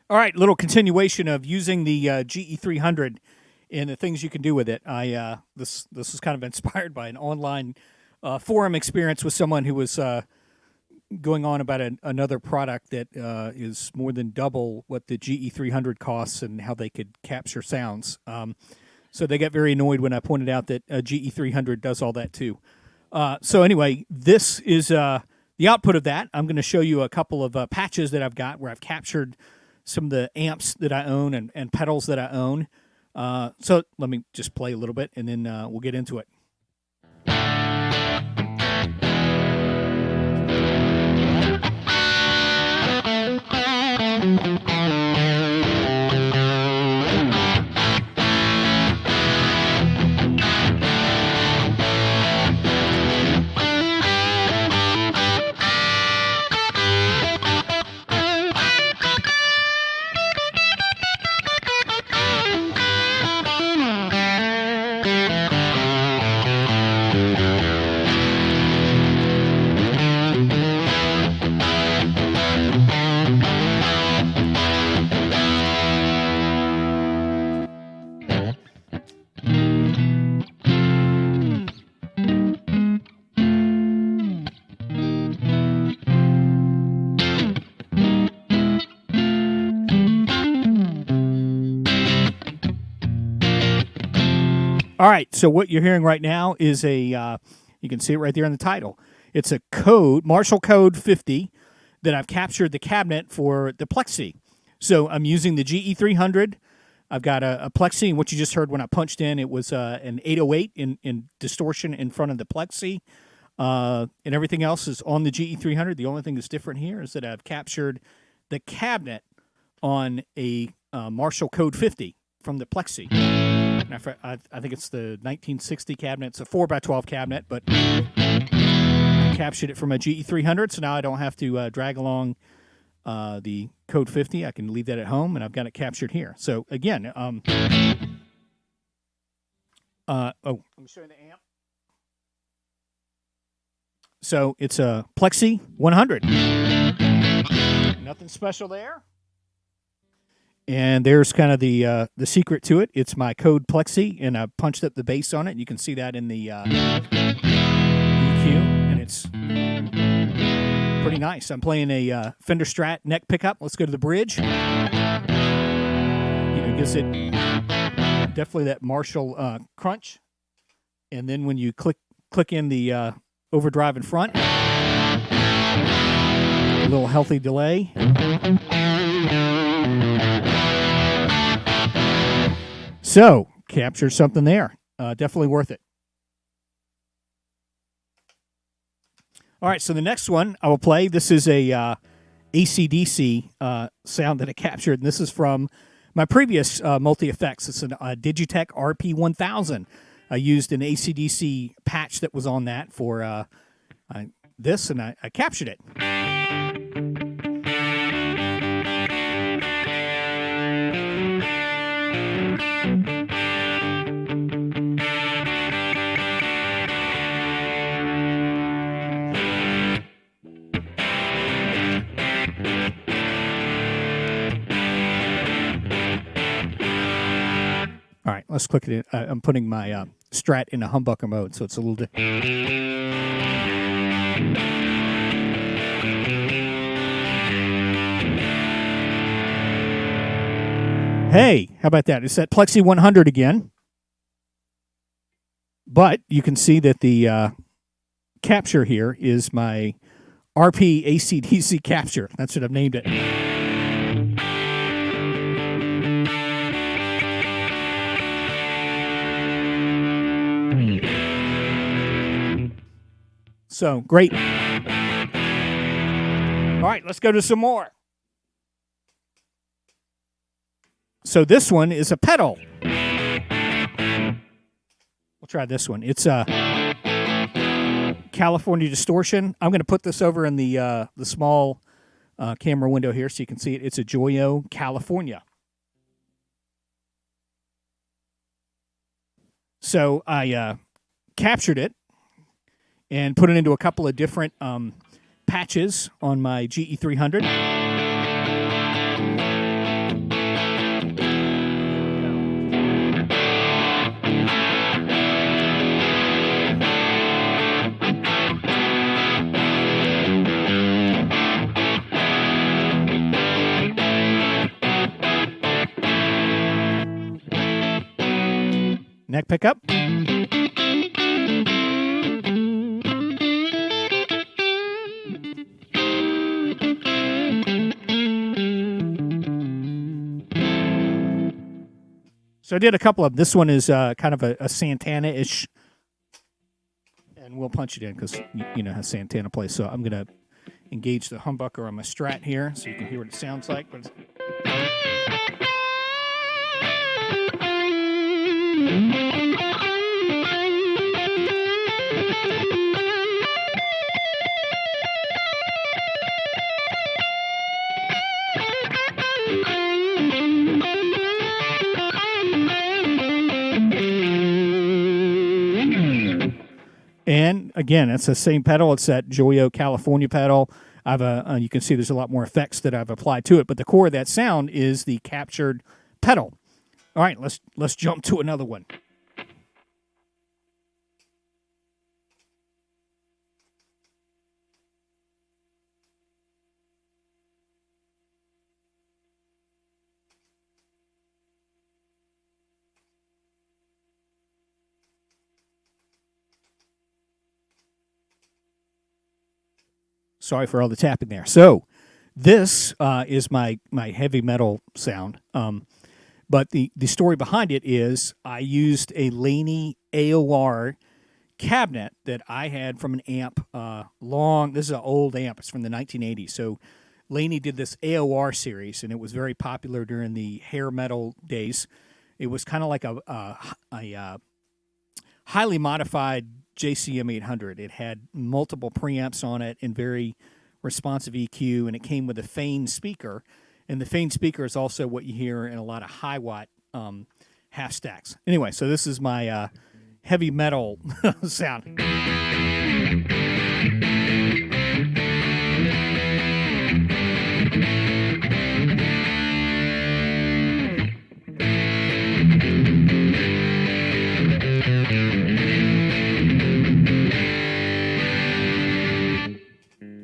All right, little continuation of using the GE300 and the things you can do with it. This was kind of inspired by an online forum experience with someone who was going on about another product that is more than double what the GE300 costs and how they could capture sounds. So they got very annoyed when I pointed out that GE300 does all that too. So anyway, this is the output of that. I'm going to show you a couple of patches that I've got where I've captured some of the amps that I own and pedals that I own. So let me just play a little bit, and then we'll get into it. All right, so what you're hearing right now is you can see it right there in the title. It's a code, Marshall Code 50, that I've captured the cabinet for the Plexi. So I'm using the GE300. I've got a Plexi, and what you just heard when I punched in, it was an 808 in distortion in front of the Plexi. And everything else is on the GE300. The only thing that's different here is that I've captured the cabinet on a Marshall Code 50 from the Plexi. I think it's the 1960 cabinet. It's a 4x12 cabinet, but I captured it from a GE300, so now I don't have to drag along the Code 50. I can leave that at home, and I've got it captured here. So again, let me show you the amp. So it's a Plexi 100. Nothing special there. And there's kind of the secret to it. It's my Code Plexi, and I punched up the bass on it. And you can see that in the EQ, and it's pretty nice. I'm playing a Fender Strat neck pickup. Let's go to the bridge. It gives it definitely that Marshall crunch. And then when you click in the overdrive in front, a little healthy delay. So, captured something there. Definitely worth it. All right, so the next one I will play, this is a AC/DC sound that I captured, and this is from my previous multi-effects. It's a Digitech RP1000. I used an AC/DC patch that was on that for this, and I captured it. All right, let's click it in. I'm putting my Strat in a humbucker mode, so it's a little Hey, how about that? It's that Plexi 100 again. But you can see that the capture here is my RP AC/DC capture. That's what I've named it. So, great. All right, let's go to some more. So this one is a pedal. We'll try this one. It's a California Distortion. I'm going to put this over in the small camera window here so you can see it. It's a Joyo California. So I captured it and put it into a couple of different patches on my GE300. neck pickup. So I did a couple of them. This one is kind of a Santana-ish, and we'll punch it in because you know how Santana plays. So I'm going to engage the humbucker on my Strat here so you can hear what it sounds like. But and again, it's the same pedal. It's that Joyo California pedal. I've you can see there's a lot more effects that I've applied to it, but the core of that sound is the captured pedal. All right, let's jump to another one. Sorry for all the tapping there. So this is my heavy metal sound. But the story behind it is I used a Laney AOR cabinet that I had from an amp this is an old amp. It's from the 1980s. So Laney did this AOR series, and it was very popular during the hair metal days. It was kind of like a highly modified JCM 800. It had multiple preamps on it and very responsive EQ, and it came with a Fane speaker. And the Fane speaker is also what you hear in a lot of high watt half stacks. Anyway, so this is my heavy metal sound.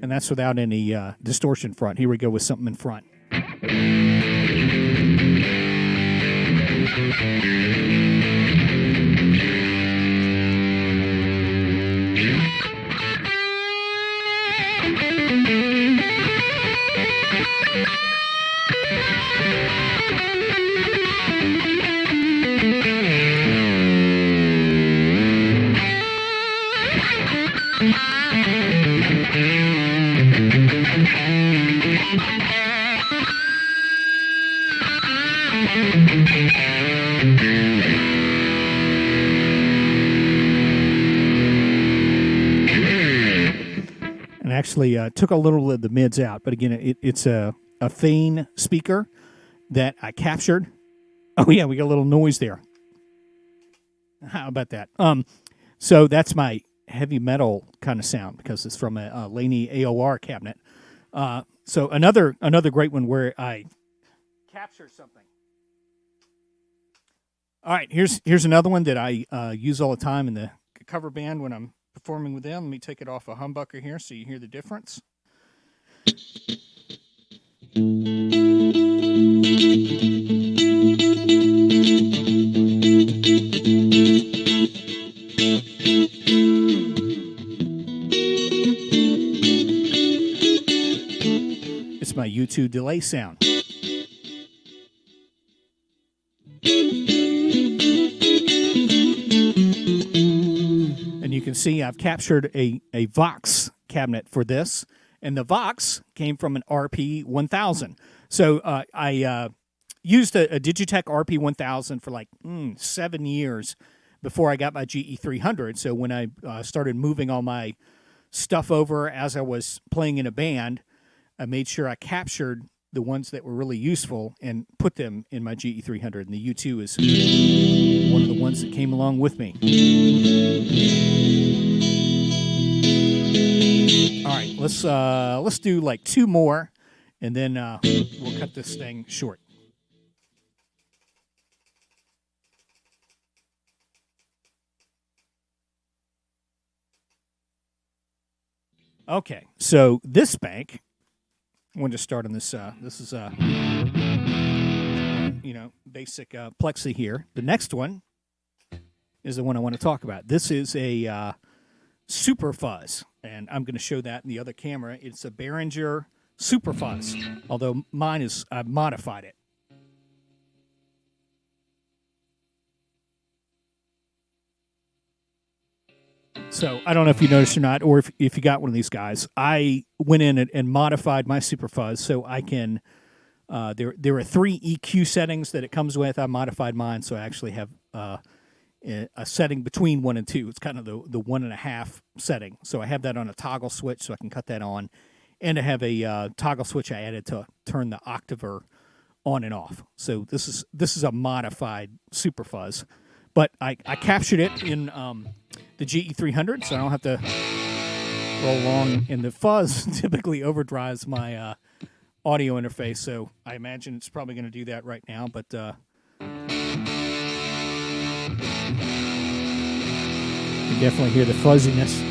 And that's without any distortion front. Here we go with something in front. And actually took a little of the mids out, but again, it's a Fane speaker that I captured. Oh yeah, we got a little noise there. How about that? So that's my heavy metal kind of sound because it's from a Laney AOR cabinet. So another great one where I capture something. All right, here's another one that I use all the time in the cover band when I'm performing with them. Let me take it off a humbucker here so you hear the difference. It's my U2 delay sound. And you can see I've captured a Vox cabinet for this, and the Vox came from an RP1000. So I used a Digitech RP1000 for like 7 years before I got my ge300. So when I started moving all my stuff over as I was playing in a band, I made sure I captured the ones that were really useful and put them in my ge300. And the U2 is one of the ones that came along with me. All right, let's do like two more, and then we'll cut this thing short. Okay, so this bank, I wanted to start on this. This is basic Plexi here. The next one is the one I want to talk about. This is a SuperFuzz, and I'm going to show that in the other camera. It's a Behringer SuperFuzz, although mine is, I've modified it. So I don't know if you noticed or not, or if you got one of these guys. I went in and modified my SuperFuzz so I can. There are 3 EQ settings that it comes with. I modified mine so I actually have a setting between 1 and 2. It's kind of the 1.5 setting. So I have that on a toggle switch, so I can cut that on, and I have a toggle switch I added to turn the Octaver on and off. So this is a modified SuperFuzz, but I captured it in the ge300, so I don't have to roll along. And the fuzz typically overdrives my audio interface, so I imagine it's probably going to do that right now. But you definitely hear the fuzziness.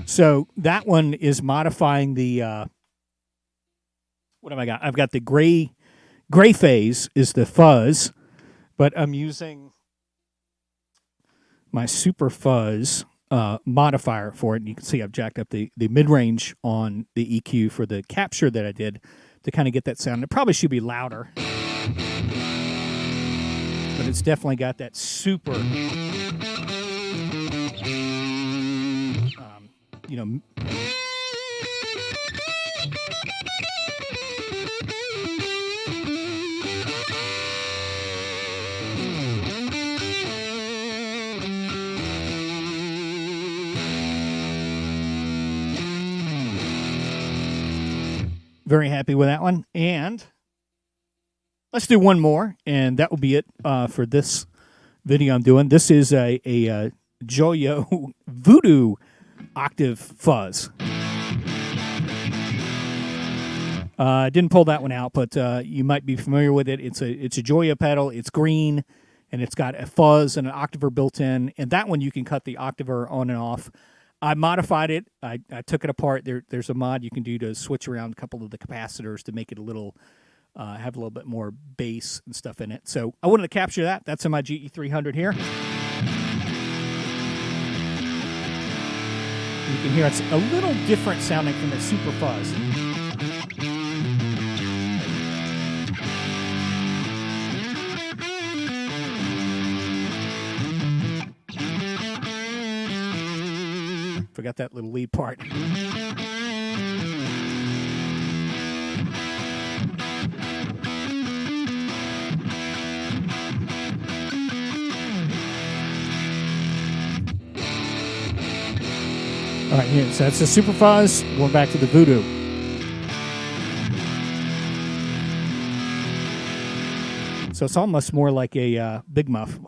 So that one is modifying the, what have I got? I've got the gray phase is the fuzz, but I'm using my SuperFuzz modifier for it. And you can see I've jacked up the mid-range on the EQ for the capture that I did to kind of get that sound. It probably should be louder, but it's definitely got that super... you know, very happy with that one. And let's do one more, and that will be it for this video I'm doing. This is a Joyo Voodoo Octave Fuzz. I didn't pull that one out, but you might be familiar with it. It's a Joyo pedal. It's green, and it's got a fuzz and an octaver built in. And that one you can cut the octaver on and off. I modified it. I took it apart. There's a mod you can do to switch around a couple of the capacitors to make it a little have a little bit more bass and stuff in it. So I wanted to capture that. That's in my ge300 here. You can hear it's a little different sounding from the SuperFuzz. Forgot that little lead part. All right, here, so that's the SuperFuzz. Going back to the Voodoo. So it's almost more like a Big Muff.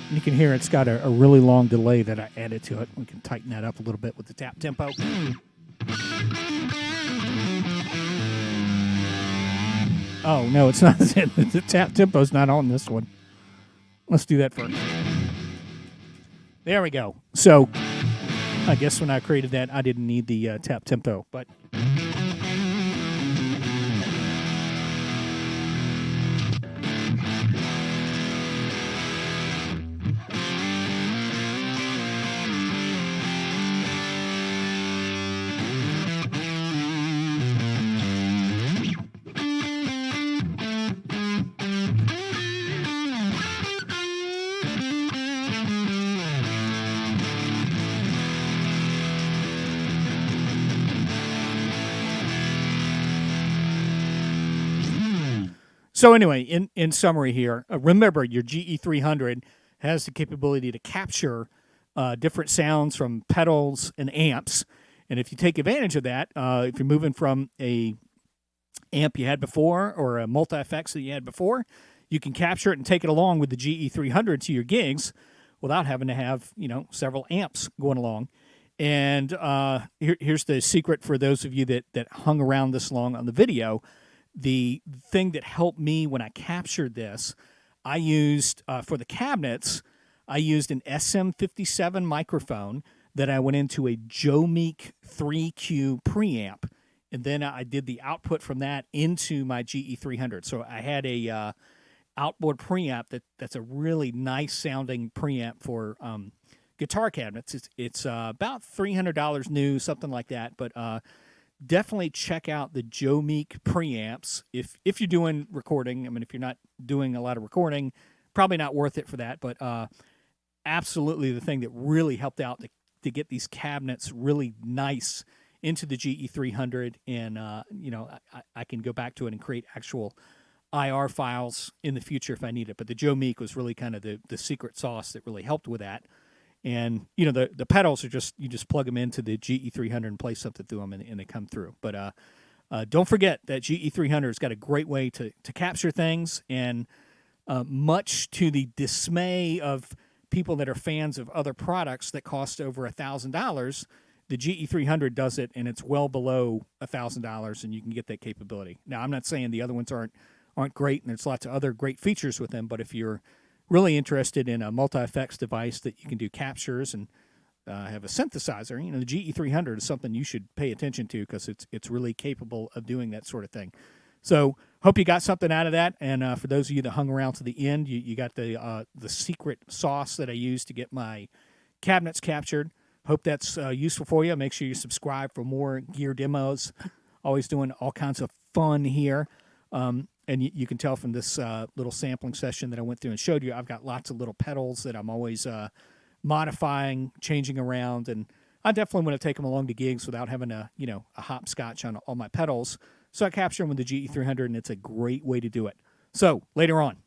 You can hear it's got a really long delay that I added to it. We can tighten that up a little bit with the tap tempo. Oh, no, it's not. The tap tempo's not on this one. Let's do that first. There we go. So I guess when I created that, I didn't need the tap tempo, but So anyway, in summary here, remember your GE300 has the capability to capture different sounds from pedals and amps. And if you take advantage of that, if you're moving from a amp you had before or a multi-effects that you had before, you can capture it and take it along with the GE300 to your gigs without having to have, several amps going along. And here's the secret for those of you that hung around this long on the video. The thing that helped me when I captured this, I used, for the cabinets, I used an SM57 microphone that I went into a Joe-Meek 3Q preamp, and then I did the output from that into my GE300. So I had a outboard preamp that's a really nice sounding preamp for guitar cabinets. It's about $300 new, something like that. But definitely check out the Joe-Meek preamps if you're doing recording. I mean, if you're not doing a lot of recording, probably not worth it for that. But absolutely the thing that really helped out to get these cabinets really nice into the GE300, and I can go back to it and create actual IR files in the future if I need it. But the Joe-Meek was really kind of the secret sauce that really helped with that. And the pedals are you just plug them into the GE300 and play something through them, and they come through. But don't forget that GE300 has got a great way to capture things, and much to the dismay of people that are fans of other products that cost over $1,000, the GE300 does it, and it's well below $1,000, and you can get that capability. Now, I'm not saying the other ones aren't great, and there's lots of other great features with them, but if you're really interested in a multi-effects device that you can do captures and have a synthesizer, the GE300 is something you should pay attention to because it's really capable of doing that sort of thing. So hope you got something out of that, and for those of you that hung around to the end, you got the secret sauce that I used to get my cabinets captured. Hope that's useful for you. Make sure you subscribe for more gear demos. Always doing all kinds of fun here. And you can tell from this little sampling session that I went through and showed you, I've got lots of little pedals that I'm always modifying, changing around. And I definitely want to take them along to gigs without having a hopscotch on all my pedals. So I capture them with the GE300, and it's a great way to do it. So later on,